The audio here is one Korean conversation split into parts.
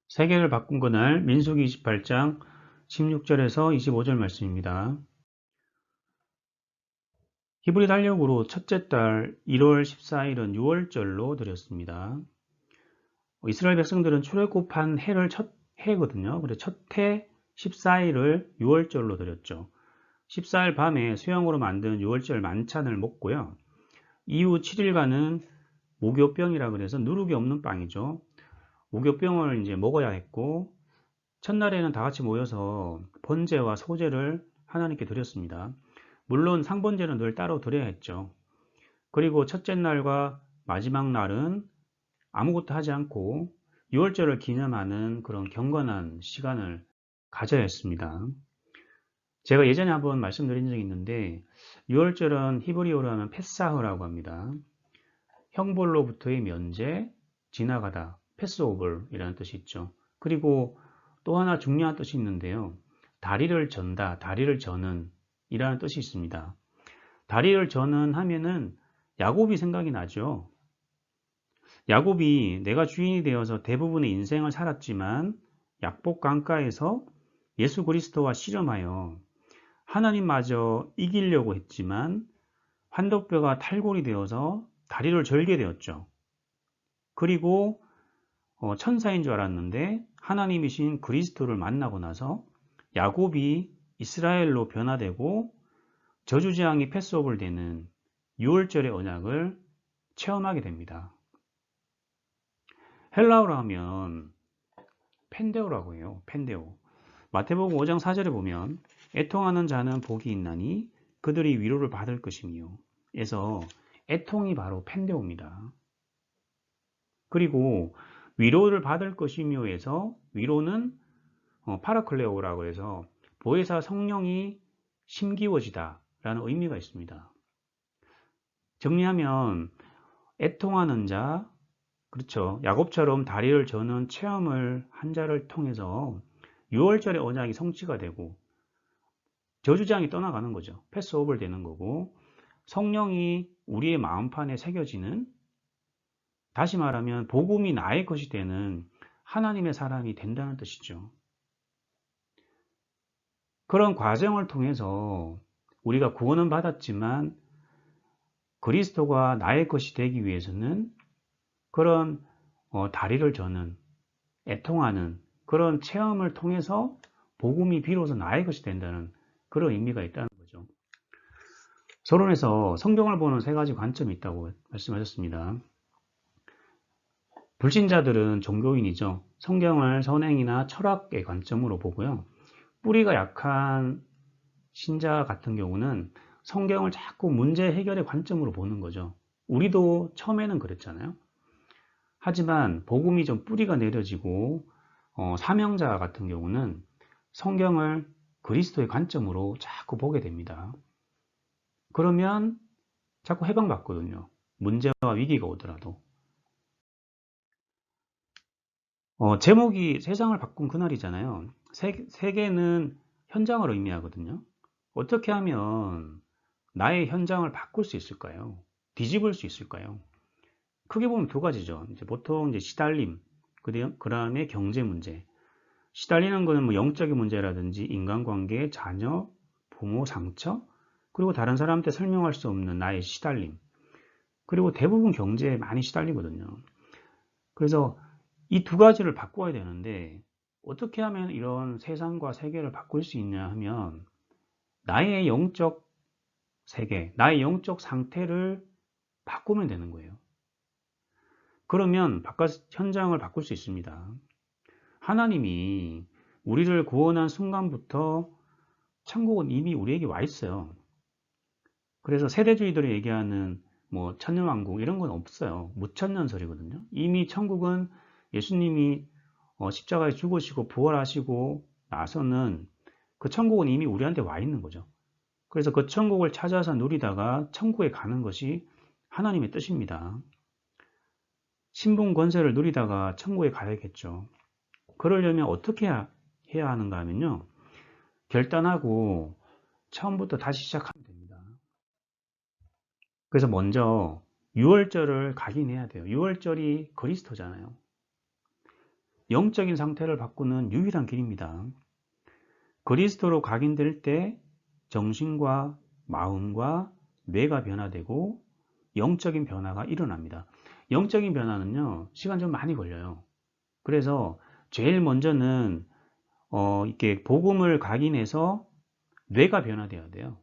세계를 바꾼 그날 민수기 28장 16절에서 25절 말씀입니다. 히브리 달력으로 첫째 달 1월 14일은 6월절로 드렸습니다. 이스라엘 백성들은 출애굽한 해를 첫 해거든요. 그래서 첫 해 14일을 6월절로 드렸죠. 14일 밤에 수영으로 만든 6월절 만찬을 먹고요. 이후 7일간은 무교병이라 그래서 누룩이 없는 빵이죠. 무교병을 이제 먹어야 했고, 첫날에는 다 같이 모여서 번제와 소제를 하나님께 드렸습니다. 물론 상번제는 늘 따로 드려야 했죠. 그리고 첫째 날과 마지막 날은 아무것도 하지 않고 6월절을 기념하는 그런 경건한 시간을 가져야 했습니다. 제가 예전에 한번 말씀드린 적이 있는데 6월절은 히브리어로 하면 패사흐라고 합니다. 형벌로부터의 면제, 지나가다, 패스오버이라는 뜻이 있죠. 그리고 또 하나 중요한 뜻이 있는데요. 다리를 전다, 다리를 저는 이라는 뜻이 있습니다. 다리를 저는 하면은 야곱이 생각이 나죠. 야곱이 내가 주인이 되어서 대부분의 인생을 살았지만 약복 강가에서 예수 그리스도와 씨름하여 하나님마저 이기려고 했지만 환덕뼈가 탈골이 되어서 다리를 절게 되었죠. 그리고 천사인 줄 알았는데 하나님이신 그리스도를 만나고 나서 야곱이 이스라엘로 변화되고 저주재앙이 패스오버를 되는 6월절의 언약을 체험하게 됩니다. 헬라어로 하면 펜데오라고 해요. 펜데오. 마태복음 5장 4절에 보면 애통하는 자는 복이 있나니 그들이 위로를 받을 것이며 에서 애통이 바로 펜데오입니다. 그리고 위로를 받을 것이며에서 위로는 파라클레오라고 해서 보혜사 성령이 심기워지다 라는 의미가 있습니다. 정리하면 애통하는 자, 그렇죠. 야곱처럼 다리를 저는 체험을 한 자를 통해서 6월절의 언약이 성취가 되고 저주장이 떠나가는 거죠. 패스오버 되는 거고 성령이 우리의 마음판에 새겨지는, 다시 말하면 복음이 나의 것이 되는 하나님의 사람이 된다는 뜻이죠. 그런 과정을 통해서 우리가 구원은 받았지만 그리스도가 나의 것이 되기 위해서는 그런 다리를 저는 애통하는 그런 체험을 통해서 복음이 비로소 나의 것이 된다는 그런 의미가 있다는 거죠. 서론에서 성경을 보는 세 가지 관점이 있다고 말씀하셨습니다. 불신자들은 종교인이죠. 성경을 선행이나 철학의 관점으로 보고요. 뿌리가 약한 신자 같은 경우는 성경을 자꾸 문제 해결의 관점으로 보는 거죠. 우리도 처음에는 그랬잖아요. 하지만 복음이 좀 뿌리가 내려지고 사명자 같은 경우는 성경을 그리스도의 관점으로 자꾸 보게 됩니다. 그러면 자꾸 해방받거든요. 문제와 위기가 오더라도. 제목이 세상을 바꾼 그날이잖아요. 세계는 현장을 의미하거든요. 어떻게 하면 나의 현장을 바꿀 수 있을까요? 뒤집을 수 있을까요? 크게 보면 두 가지죠. 보통 시달림, 그 다음에 경제 문제. 시달리는 거는 뭐 영적인 문제라든지 인간관계, 자녀, 부모 상처, 그리고 다른 사람한테 설명할 수 없는 나의 시달림. 그리고 대부분 경제에 많이 시달리거든요. 그래서 이 두 가지를 바꿔야 되는데 어떻게 하면 이런 세상과 세계를 바꿀 수 있냐 하면 나의 영적 세계, 나의 영적 상태를 바꾸면 되는 거예요. 그러면 바깥 현장을 바꿀 수 있습니다. 하나님이 우리를 구원한 순간부터 천국은 이미 우리에게 와 있어요. 그래서 세대주의들이 얘기하는 뭐 천년왕국 이런 건 없어요. 무천년설이거든요. 이미 천국은 예수님이 십자가에 죽으시고 부활하시고 나서는 그 천국은 이미 우리한테 와 있는 거죠. 그래서 그 천국을 찾아서 누리다가 천국에 가는 것이 하나님의 뜻입니다. 신분 권세를 누리다가 천국에 가야겠죠. 그러려면 어떻게 해야 하는가 하면요. 결단하고 처음부터 다시 시작하면 됩니다. 그래서 먼저 6월절을 각인해야 돼요. 6월절이 그리스도잖아요. 영적인 상태를 바꾸는 유일한 길입니다. 그리스도로 각인될 때 정신과 마음과 뇌가 변화되고 영적인 변화가 일어납니다. 영적인 변화는요, 시간 좀 많이 걸려요. 그래서 제일 먼저는 이렇게 복음을 각인해서 뇌가 변화되어야 돼요.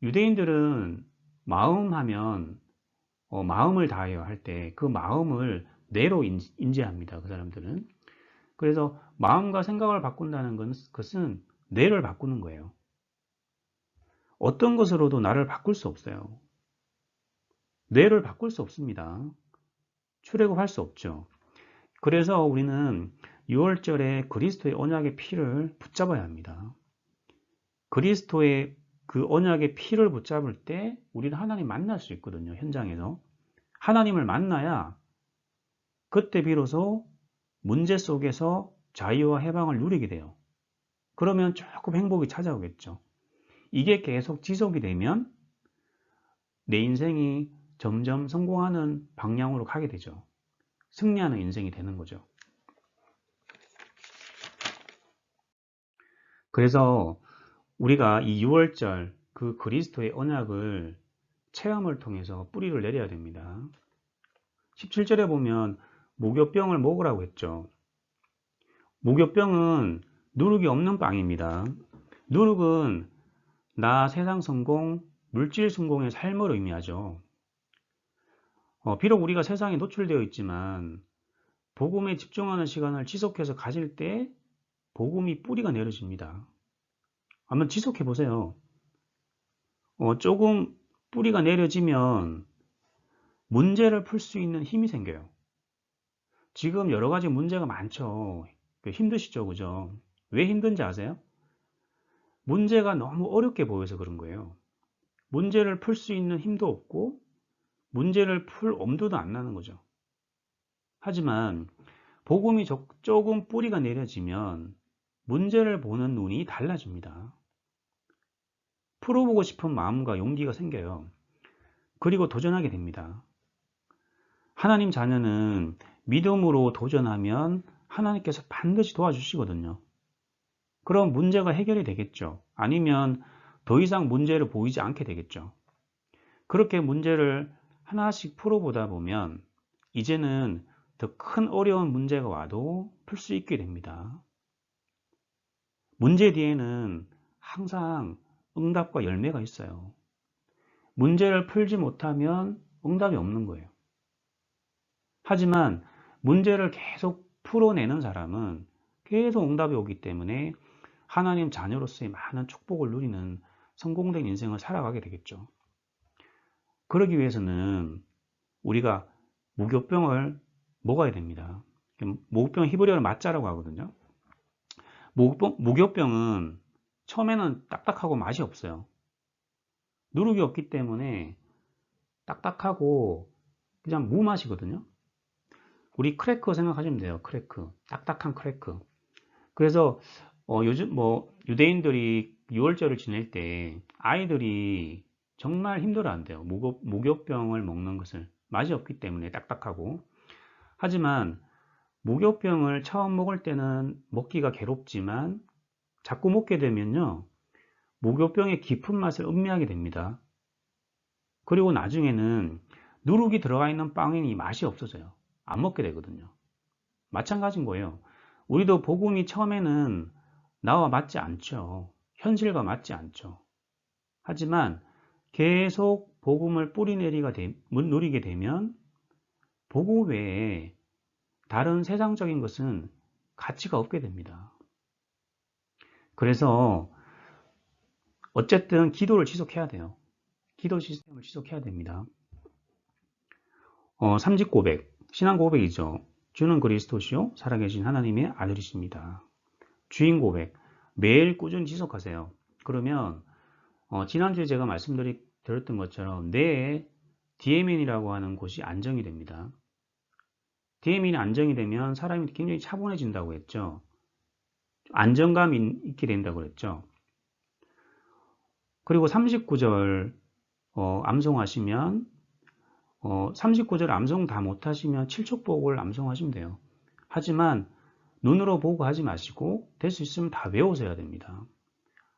유대인들은 마음 하면 마음을 다하여 할 때 그 마음을 뇌로 인지합니다. 그 사람들은. 그래서 마음과 생각을 바꾼다는 것은 뇌를 바꾸는 거예요. 어떤 것으로도 나를 바꿀 수 없어요. 뇌를 바꿀 수 없습니다. 출애굽할 수 없죠. 그래서 우리는 6월절에 그리스도의 언약의 피를 붙잡아야 합니다. 그리스도의 그 언약의 피를 붙잡을 때 우리는 하나님 만날 수 있거든요. 현장에서. 하나님을 만나야 그때 비로소 문제 속에서 자유와 해방을 누리게 돼요. 그러면 조금 행복이 찾아오겠죠. 이게 계속 지속이 되면 내 인생이 점점 성공하는 방향으로 가게 되죠. 승리하는 인생이 되는 거죠. 그래서 우리가 이 6월절 그 그리스도의 언약을 체험을 통해서 뿌리를 내려야 됩니다. 17절에 보면 무교병을 먹으라고 했죠. 무교병은 누룩이 없는 빵입니다. 누룩은 나 세상 성공, 물질 성공의 삶을 의미하죠. 비록 우리가 세상에 노출되어 있지만 복음에 집중하는 시간을 지속해서 가질 때 복음이 뿌리가 내려집니다. 한번 지속해 보세요. 조금 뿌리가 내려지면 문제를 풀 수 있는 힘이 생겨요. 지금 여러 가지 문제가 많죠. 힘드시죠, 그죠? 왜 힘든지 아세요? 문제가 너무 어렵게 보여서 그런 거예요. 문제를 풀 수 있는 힘도 없고 문제를 풀 엄두도 안 나는 거죠. 하지만 복음이 조금 뿌리가 내려지면 문제를 보는 눈이 달라집니다. 풀어보고 싶은 마음과 용기가 생겨요. 그리고 도전하게 됩니다. 하나님 자녀는 믿음으로 도전하면 하나님께서 반드시 도와주시거든요. 그럼 문제가 해결이 되겠죠. 아니면 더 이상 문제를 보이지 않게 되겠죠. 그렇게 문제를 하나씩 풀어보다 보면 이제는 더 큰 어려운 문제가 와도 풀 수 있게 됩니다. 문제 뒤에는 항상 응답과 열매가 있어요. 문제를 풀지 못하면 응답이 없는 거예요. 하지만 문제를 계속 풀어내는 사람은 계속 응답이 오기 때문에 하나님 자녀로서의 많은 축복을 누리는 성공된 인생을 살아가게 되겠죠. 그러기 위해서는 우리가 무교병을 먹어야 됩니다. 무교병 히브리어로 마짜라고 하거든요. 무교병은 처음에는 딱딱하고 맛이 없어요. 누룩이 없기 때문에 딱딱하고 그냥 무맛이거든요. 우리 크래커 생각하시면 돼요. 크래커. 딱딱한 크래커. 그래서 요즘 유대인들이 6월절을 지낼 때 아이들이 정말 힘들어한대요. 무교병을 먹는 것을. 맛이 없기 때문에 딱딱하고. 하지만 무교병을 처음 먹을 때는 먹기가 괴롭지만 자꾸 먹게 되면요. 무교병의 깊은 맛을 음미하게 됩니다. 그리고 나중에는 누룩이 들어가 있는 빵이 맛이 없어져요. 안 먹게 되거든요. 마찬가지인 거예요. 우리도 복음이 처음에는 나와 맞지 않죠. 현실과 맞지 않죠. 하지만 계속 복음을 누리게 되면 복음 외에 다른 세상적인 것은 가치가 없게 됩니다. 그래서 어쨌든 기도를 지속해야 돼요. 기도 시스템을 지속해야 됩니다. 3집 고백, 신앙 고백이죠. 주는 그리스도시요 살아계신 하나님의 아들이십니다. 주인 고백, 매일 꾸준히 지속하세요. 그러면 지난주에 제가 말씀드렸던 것처럼 뇌에 DMN이라고 하는 곳이 안정이 됩니다. DMN이 안정이 되면 사람이 굉장히 차분해진다고 했죠. 안정감이 있게 된다고 그랬죠. 그리고 39절 암송하시면 39절 암송 다 못하시면 7축복을 암송하시면 돼요. 하지만 눈으로 보고 하지 마시고 될 수 있으면 다 외우셔야 됩니다.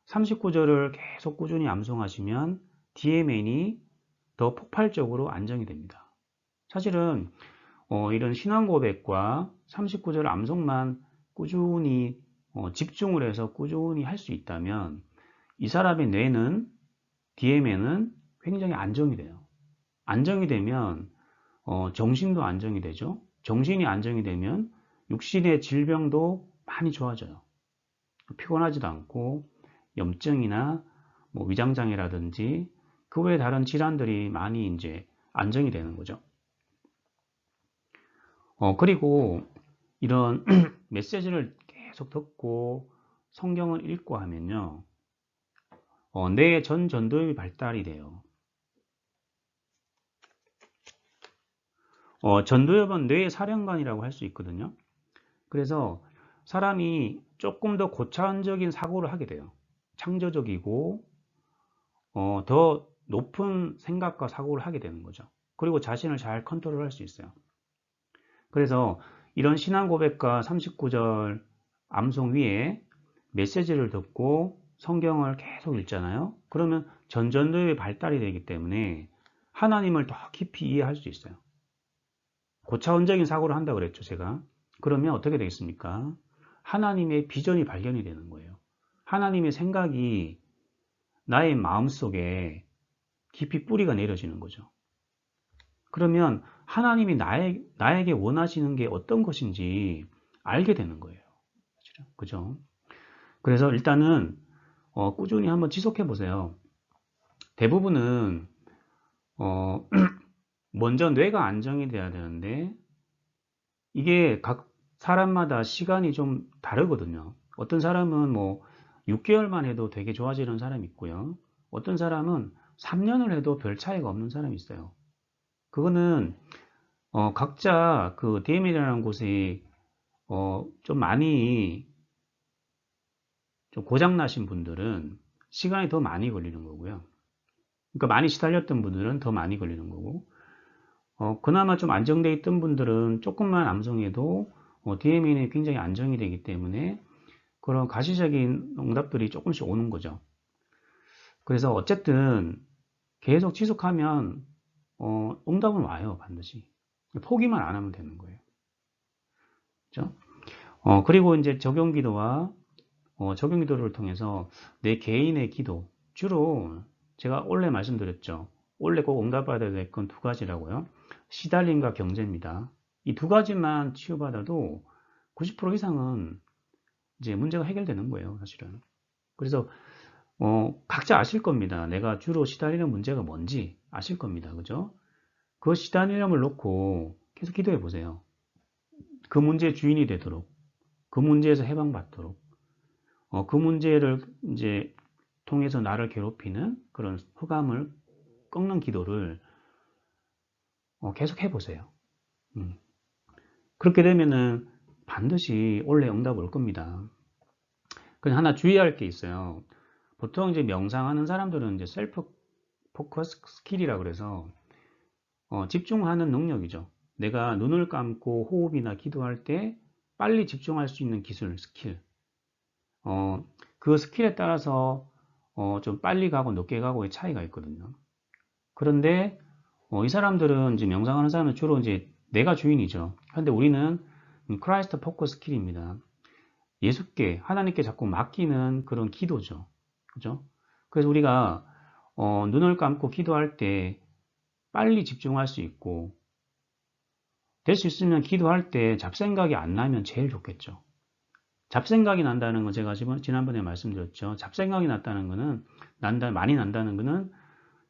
39절을 계속 꾸준히 암송하시면 DMN이 더 폭발적으로 안정이 됩니다. 사실은 이런 신앙 고백과 39절 암송만 꾸준히 집중을 해서 꾸준히 할 수 있다면 이 사람의 뇌는 DMN은 굉장히 안정이 돼요. 안정이 되면 정신도 안정이 되죠. 정신이 안정이 되면 육신의 질병도 많이 좋아져요. 피곤하지도 않고 염증이나 뭐 위장장애라든지 그 외에 다른 질환들이 많이 이제 안정이 되는 거죠. 그리고 이런 메시지를 계속 듣고 성경을 읽고 하면요. 뇌의 전 전도엽이 발달이 돼요. 전도엽은 뇌의 사령관이라고 할 수 있거든요. 그래서 사람이 조금 더 고차원적인 사고를 하게 돼요. 창조적이고 더 높은 생각과 사고를 하게 되는 거죠. 그리고 자신을 잘 컨트롤할 수 있어요. 그래서 이런 신앙 고백과 39절 암송 위에 메시지를 듣고 성경을 계속 읽잖아요. 그러면 전전도의 발달이 되기 때문에 하나님을 더 깊이 이해할 수 있어요. 고차원적인 사고를 한다고 그랬죠, 제가. 그러면 어떻게 되겠습니까? 하나님의 비전이 발견이 되는 거예요. 하나님의 생각이 나의 마음속에 깊이 뿌리가 내려지는 거죠. 그러면 하나님이 나에게 원하시는 게 어떤 것인지 알게 되는 거예요. 그죠? 그래서 일단은 꾸준히 한번 지속해 보세요. 대부분은 먼저 뇌가 안정이 돼야 되는데 이게 각 사람마다 시간이 좀 다르거든요. 어떤 사람은 뭐 6개월만 해도 되게 좋아지는 사람이 있고요. 어떤 사람은 3년을 해도 별 차이가 없는 사람이 있어요. 그거는 각자 그 DM이라는 곳이 좀 많이 좀 고장나신 분들은 시간이 더 많이 걸리는 거고요. 그러니까 많이 시달렸던 분들은 더 많이 걸리는 거고, 그나마 좀 안정되어 있던 분들은 조금만 암송해도 DMN이 굉장히 안정이 되기 때문에 그런 가시적인 응답들이 조금씩 오는 거죠. 그래서 어쨌든 계속 지속하면 응답은 와요, 반드시. 포기만 안 하면 되는 거예요. 그렇죠? 그리고 이제 적용 기도와 적용 기도를 통해서 내 개인의 기도, 주로 제가 원래 말씀드렸죠. 원래 꼭 응답받아야 될 건 두 가지라고요. 시달림과 경제입니다. 이 두 가지만 치유받아도 90% 이상은 이제 문제가 해결되는 거예요, 사실은. 그래서 각자 아실 겁니다. 내가 주로 시달리는 문제가 뭔지 아실 겁니다. 그죠? 그 시달림을 놓고 계속 기도해 보세요. 그 문제의 주인이 되도록, 그 문제에서 해방받도록, 그 문제를 이제 통해서 나를 괴롭히는 그런 흑암을 꺾는 기도를 계속 해보세요. 그렇게 되면은 반드시 원래 응답 올 겁니다. 그냥 하나 주의할 게 있어요. 보통 이제 명상하는 사람들은 이제 셀프 포커스 스킬이라 그래서 집중하는 능력이죠. 내가 눈을 감고 호흡이나 기도할 때 빨리 집중할 수 있는 기술, 스킬. 그 스킬에 따라서 좀 빨리 가고 늦게 가고의 차이가 있거든요. 그런데 이 사람들은 이제 명상하는 사람은 주로 이제 내가 주인이죠. 그런데 우리는 크라이스트 포커스 스킬입니다. 예수께 하나님께 자꾸 맡기는 그런 기도죠. 그죠? 그래서 우리가 눈을 감고 기도할 때 빨리 집중할 수 있고 될 수 있으면 기도할 때 잡생각이 안 나면 제일 좋겠죠. 잡생각이 난다는 건 제가 지난번에 말씀드렸죠. 잡생각이 났다는 거는 많이 난다는 거는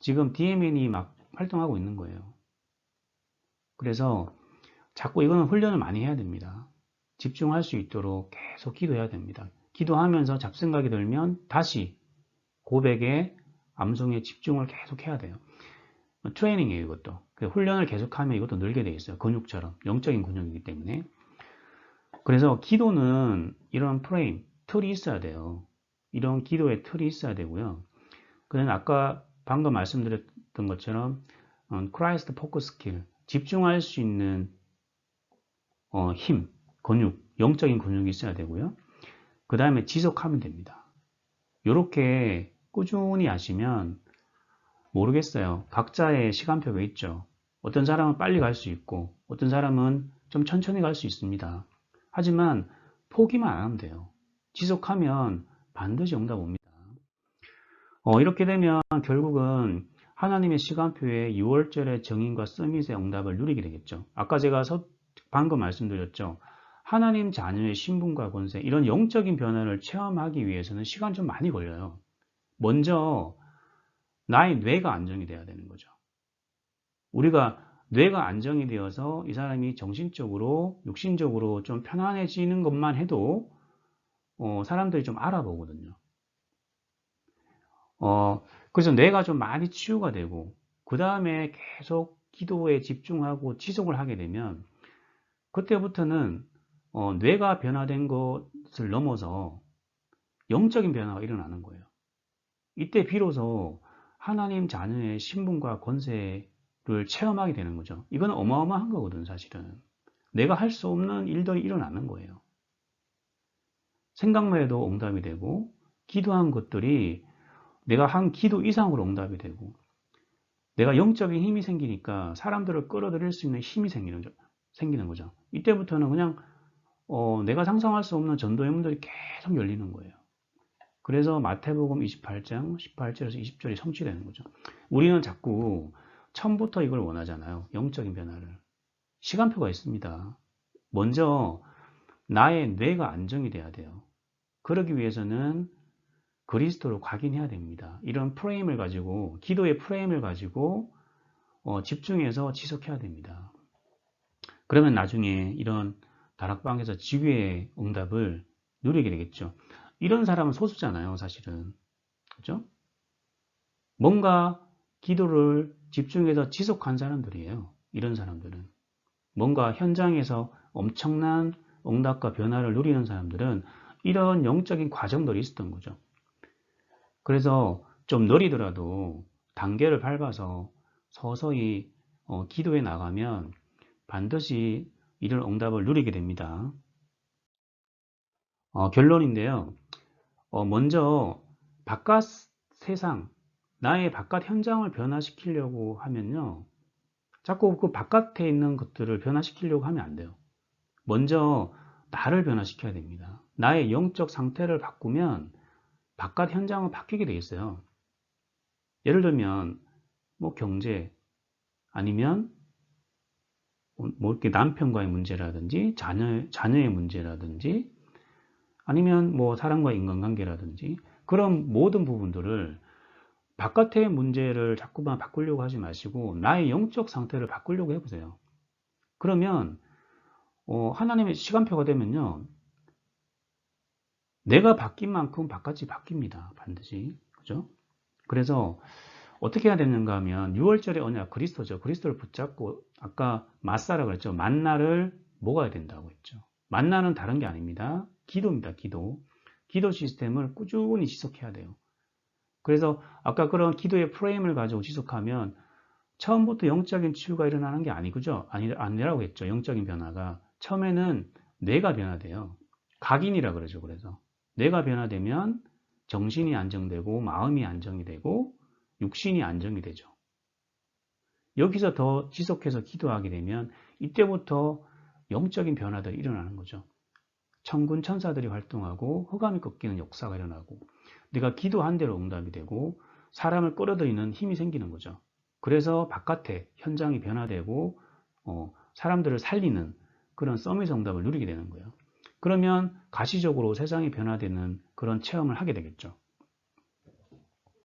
지금 DMN이 막 활동하고 있는 거예요. 그래서 자꾸 이거는 훈련을 많이 해야 됩니다. 집중할 수 있도록 계속 기도해야 됩니다. 기도하면서 잡생각이 들면 다시 고백에 암송에 집중을 계속 해야 돼요. 트레이닝이에요, 이것도. 훈련을 계속하면 이것도 늘게 돼 있어요. 근육처럼. 영적인 근육이기 때문에. 그래서 기도는 이런 프레임, 틀이 있어야 돼요. 이런 기도의 틀이 있어야 되고요. 그는 아까 방금 말씀드렸던 것처럼 크라이스트 포커스 스킬, 집중할 수 있는 힘, 근육, 영적인 근육이 있어야 되고요. 그 다음에 지속하면 됩니다. 이렇게 꾸준히 하시면 모르겠어요. 각자의 시간표가 있죠. 어떤 사람은 빨리 갈 수 있고 어떤 사람은 좀 천천히 갈 수 있습니다. 하지만 포기만 안 하면 돼요. 지속하면 반드시 응답 옵니다. 이렇게 되면 결국은 하나님의 시간표에 6월절의 정인과 서밋의 응답을 누리게 되겠죠. 아까 제가 방금 말씀드렸죠. 하나님 자녀의 신분과 권세, 이런 영적인 변화를 체험하기 위해서는 시간 좀 많이 걸려요. 먼저 나의 뇌가 안정이 돼야 되는 거죠. 우리가 뇌가 안정이 되어서 이 사람이 정신적으로, 육신적으로 좀 편안해지는 것만 해도 사람들이 좀 알아보거든요. 그래서 뇌가 좀 많이 치유가 되고 그 다음에 계속 기도에 집중하고 지속을 하게 되면 그때부터는 뇌가 변화된 것을 넘어서 영적인 변화가 일어나는 거예요. 이때 비로소 하나님 자녀의 신분과 권세를 체험하게 되는 거죠. 이건 어마어마한 거거든, 사실은. 내가 할 수 없는 일들이 일어나는 거예요. 생각만 해도 응답이 되고 기도한 것들이 내가 한 기도 이상으로 응답이 되고 내가 영적인 힘이 생기니까 사람들을 끌어들일 수 있는 힘이 생기는 거죠. 이때부터는 그냥 내가 상상할 수 없는 전도의 문들이 계속 열리는 거예요. 그래서 마태복음 28장 18절에서 20절이 성취되는 거죠. 우리는 자꾸 처음부터 이걸 원하잖아요. 영적인 변화를. 시간표가 있습니다. 먼저 나의 뇌가 안정이 돼야 돼요. 그러기 위해서는 그리스도로 각인해야 됩니다. 이런 프레임을 가지고, 기도의 프레임을 가지고 집중해서 지속해야 됩니다. 그러면 나중에 이런 다락방에서 지구의 응답을 누리게 되겠죠. 이런 사람은 소수잖아요, 사실은. 그죠? 뭔가 기도를 집중해서 지속한 사람들이에요. 이런 사람들은. 뭔가 현장에서 엄청난 응답과 변화를 누리는 사람들은 이런 영적인 과정들이 있었던 거죠. 그래서 좀 느리더라도 단계를 밟아서 서서히 기도해 나가면 반드시 이런 응답을 누리게 됩니다. 결론인데요. 먼저 바깥 세상, 나의 바깥 현장을 변화시키려고 하면요. 자꾸 그 바깥에 있는 것들을 변화시키려고 하면 안 돼요. 먼저 나를 변화시켜야 됩니다. 나의 영적 상태를 바꾸면 바깥 현장은 바뀌게 돼 있어요. 예를 들면 뭐 경제 아니면 뭐 이렇게 남편과의 문제라든지 자녀의 문제라든지 아니면 뭐 사람과의 인간관계라든지 그런 모든 부분들을 바깥의 문제를 자꾸만 바꾸려고 하지 마시고 나의 영적 상태를 바꾸려고 해보세요. 그러면 하나님의 시간표가 되면요. 내가 바뀐 만큼 바깥이 바뀝니다. 반드시. 그죠? 그래서 어떻게 해야 되는가 하면 6월절의 언약 그리스도죠. 그리스도를 붙잡고 아까 마사라 그랬죠. 만나를 먹어야 된다고 했죠. 만나는 다른 게 아닙니다. 기도입니다. 기도. 기도 시스템을 꾸준히 지속해야 돼요. 그래서 아까 그런 기도의 프레임을 가지고 지속하면 처음부터 영적인 치유가 일어나는 게 아니죠. 아니라고 했죠. 영적인 변화가. 처음에는 뇌가 변화돼요. 각인이라 그러죠. 그래서 뇌가 변화되면 정신이 안정되고 마음이 안정이 되고 육신이 안정이 되죠. 여기서 더 지속해서 기도하게 되면 이때부터 영적인 변화들이 일어나는 거죠. 천군 천사들이 활동하고 흑암이 꺾이는 역사가 일어나고 내가 기도한 대로 응답이 되고 사람을 끌어들이는 힘이 생기는 거죠. 그래서 바깥에 현장이 변화되고 사람들을 살리는 그런 서밋 응답을 누리게 되는 거예요. 그러면 가시적으로 세상이 변화되는 그런 체험을 하게 되겠죠.